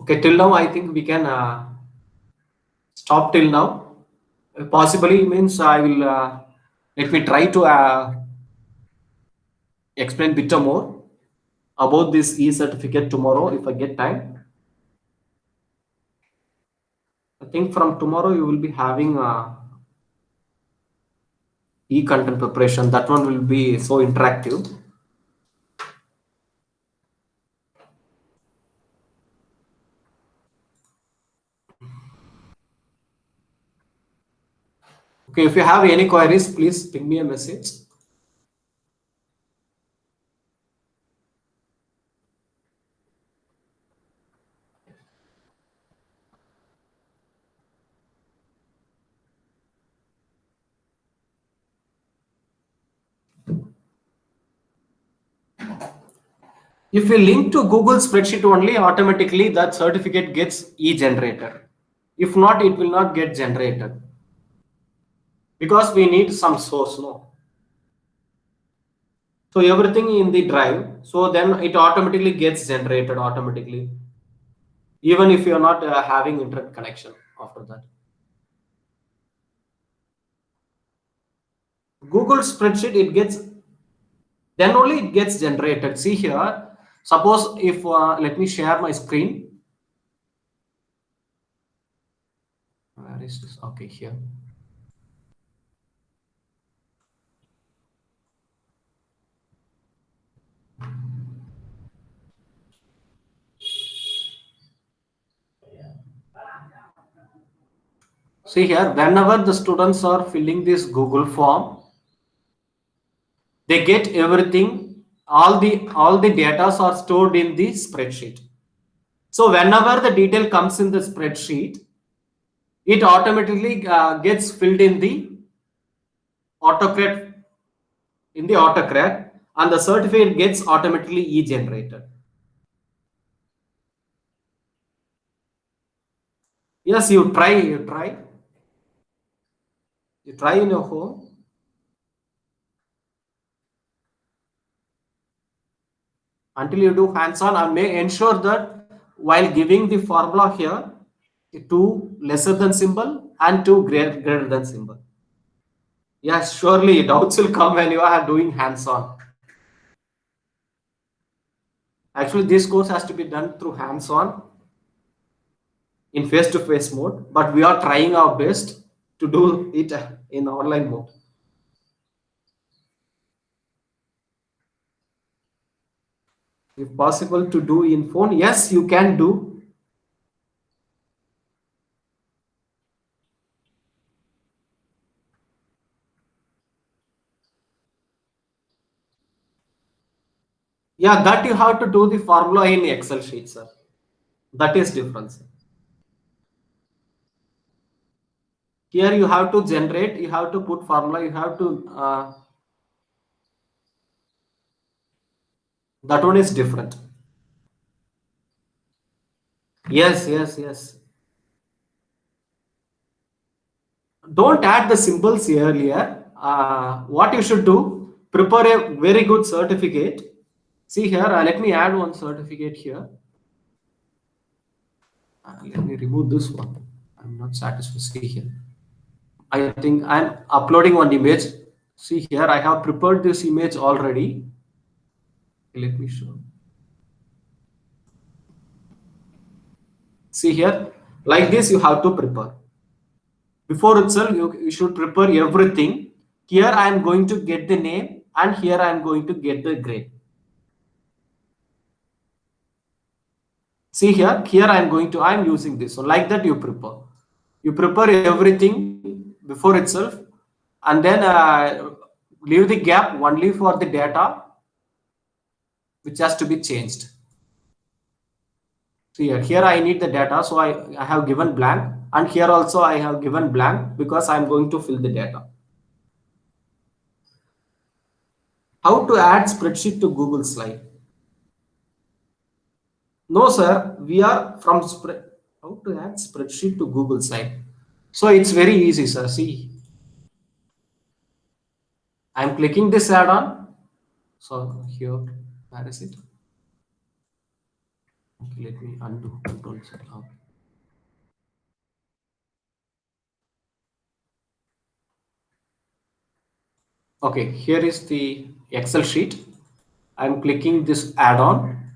Speaker 2: Okay, till now I think we can stop till now. Possibly means I will let me try to explain bit more about this e-certificate tomorrow if I get time. I think from tomorrow you will be having e-content preparation. That one will be so interactive. Okay, if you have any queries, please ping me a message. If you link to Google spreadsheet only, automatically that certificate gets e-generated. If not, it will not get generated because we need some source, no? So everything in the drive, so then it automatically gets generated automatically, even if you're not having internet connection after that. Google spreadsheet, it gets, then only it gets generated. See here, suppose if, let me share my screen. Where is this? Okay, here. See here, whenever the students are filling this Google form, they get everything, all the data are stored in the spreadsheet. So whenever the detail comes in the spreadsheet, it automatically gets filled in the AutoCAD, and the certificate gets automatically e-generated. Yes, you try in your home. Until you do hands-on, and may ensure that while giving the formula here, 2 lesser than symbol and 2 greater than symbol. Yes, surely doubts will come when you are doing hands-on. Actually, this course has to be done through hands-on in face-to-face mode, but we are trying our best to do it in online mode. If possible to do in phone, yes, you can do. Yeah, that you have to do the formula in Excel sheet, sir. That is different, sir. Here you have to generate, you have to put formula, you have to, that one is different. Yes. Don't add the symbols earlier. What you should do, prepare a very good certificate. See here, let me add one certificate here. Let me remove this one. I'm not satisfied. See here. I think I'm uploading one image. See here, I have prepared this image already. Let me show. See here, like this you have to prepare. Before itself, you should prepare everything. Here I am going to get the name, and here I am going to get the grade. See here I am using this. So like that you prepare. You prepare everything before itself, and then leave the gap only for the data which has to be changed. See here I need the data, so I have given blank, and here also I have given blank because I am going to fill the data. How to add spreadsheet to Google Slide? No, sir, we are from how to add spreadsheet to Google Slide. So it's very easy, sir. See, I'm clicking this add-on. So here, where is it? Okay, let me undo Control Z. Okay. Okay, here is the Excel sheet. I'm clicking this add-on.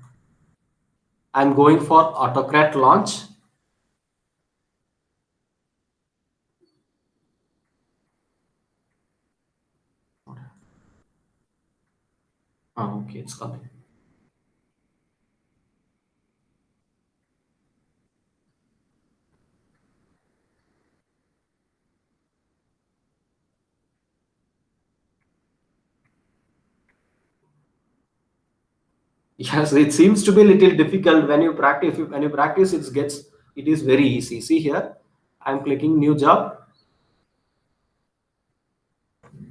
Speaker 2: I'm going for Autocrat launch. Oh, okay, it's coming. Yes, it seems to be a little difficult when you practice. When you practice, it is very easy. See here, I'm clicking new job.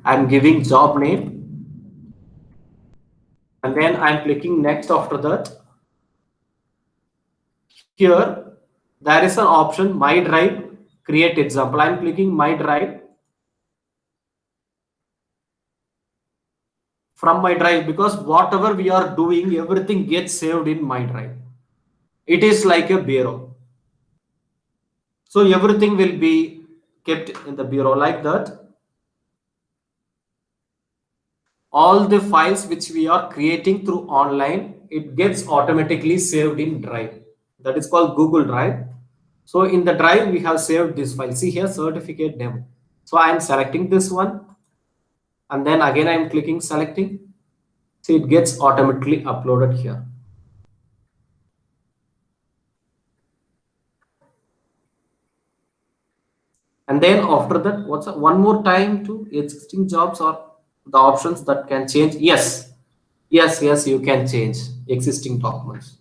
Speaker 2: I'm giving job name, and then I'm clicking next after that. Here, there is an option My Drive, create example. I'm clicking My Drive. From My Drive, because whatever we are doing, everything gets saved in My Drive. It is like a bureau. So everything will be kept in the bureau like that. All the files which we are creating through online, it gets automatically saved in Drive. That is called Google Drive. So in the Drive, we have saved this file. See here, certificate demo. So I am selecting this one, and then again I am clicking selecting. See, it gets automatically uploaded here. And then after that, what's one more time to existing jobs or the options that can change? Yes, you can change existing documents.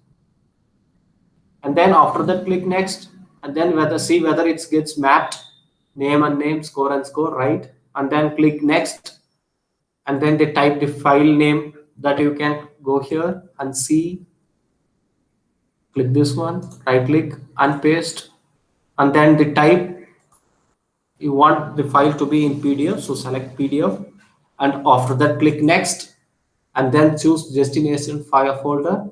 Speaker 2: And then after that, click next, and then see whether it gets mapped, name and name, score and score, right? And then click next, and then they type the file name that you can go here and see. Click this one, right click and paste, and then the type. You want the file to be in PDF, so select PDF, and after that click next, and then choose destination file folder.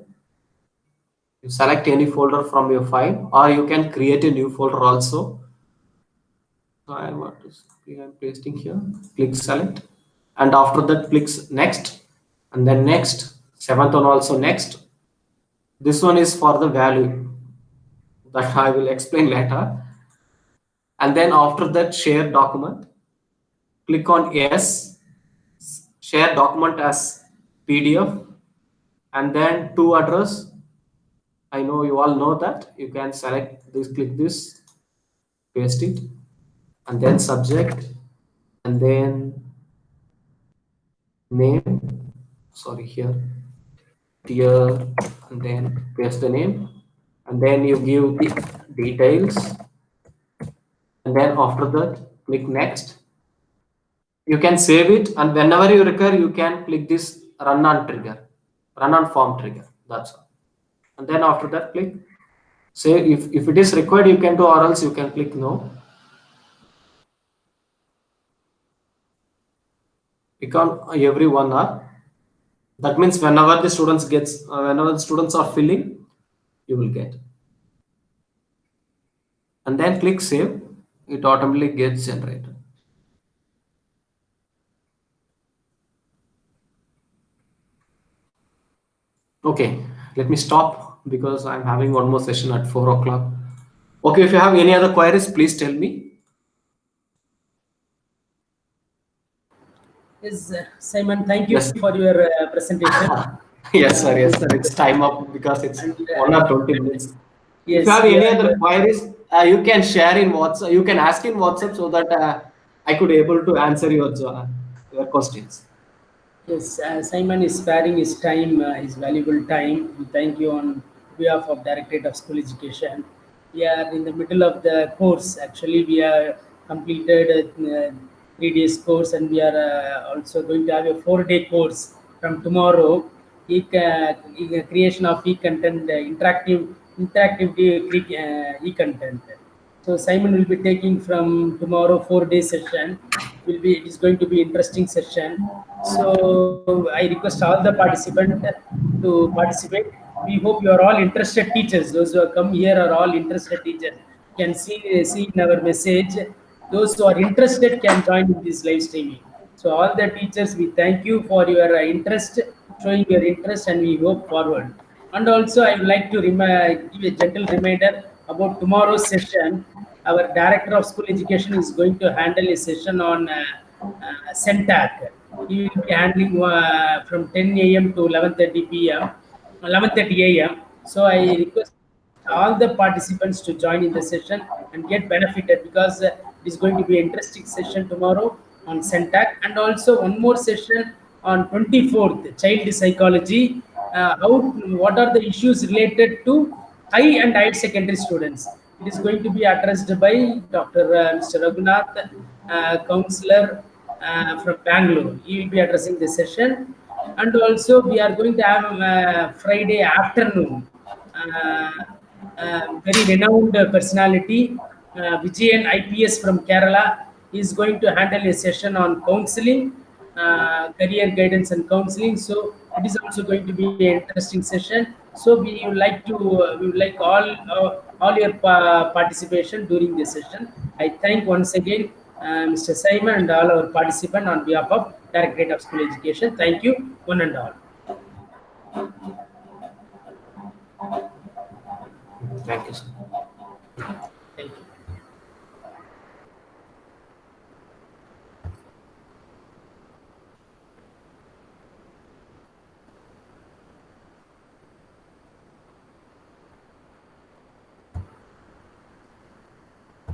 Speaker 2: You select any folder from your file, or you can create a new folder also. So I want to see, I'm pasting here. Click select, and after that click next, and then next. Seventh one also next. This one is for the value that I will explain later. And then after that, share document. Click on yes. Share document as PDF, and then to address. I know you all know that. You can select this, click this, paste it, and then subject, and then name. Sorry, here, and then paste the name, and then you give the details, and then after that, click next. You can save it, and whenever you require, you can click this run on trigger, run on form trigger. That's all. And then after that, click. Say if it is required, you can do, or else you can click no. Click on every 1 hour. That means whenever the students are filling, you will get. And then click save. It automatically gets generated. Okay, let me stop because I'm having one more session at 4 o'clock. Okay, if you have any other queries, please tell me.
Speaker 1: Yes, Simon, thank you
Speaker 2: Yes.
Speaker 1: for your presentation.
Speaker 2: Yes, sir. Yes, sir. It's time up because it's
Speaker 1: And,
Speaker 2: 1 or 20 minutes.
Speaker 1: Yes,
Speaker 2: If you have any
Speaker 1: yeah,
Speaker 2: other queries, you can share in WhatsApp. You can ask in WhatsApp so that I could able to answer your questions.
Speaker 1: yes, Simon is sparing his time, his valuable time. We thank you on behalf of Directorate of School Education. We are in the middle of the course. Actually, we are completed a 3 days course, and we are also going to have a 4 day course from tomorrow. Creation of e-content, e-content. So Simon will be taking from tomorrow 4 day session. it is going to be interesting session. So I request all the participants to participate. We hope you are all interested teachers. Those who have come here are all interested teachers. Can see in our message. Those who are interested can join in this live streaming. So all the teachers, we thank you for your interest, showing your interest, and we hope forward. And also, I would like to give a gentle reminder about tomorrow's session. Our director of school education is going to handle a session on CENTAC. He will be handling from 10 a.m. to 11:30 p.m. 11:30 a.m. So I request all the participants to join in the session and get benefited, because it is going to be an interesting session tomorrow on CENTAC, and also one more session on 24th, child psychology. What are the issues related to high and higher secondary students? It is going to be addressed by Dr. Mr. Raghunath, counselor from Bangalore. He will be addressing the session. And also, we are going to have Friday afternoon. Very renowned personality, Vijayan IPS from Kerala, is going to handle a session on counseling, career guidance and counseling. So it is also going to be an interesting session. So we would like all your participation during this session. I thank once again Mr. Simon and all our participants on behalf of Directorate of School Education. Thank you, one and all.
Speaker 2: Thank you, sir.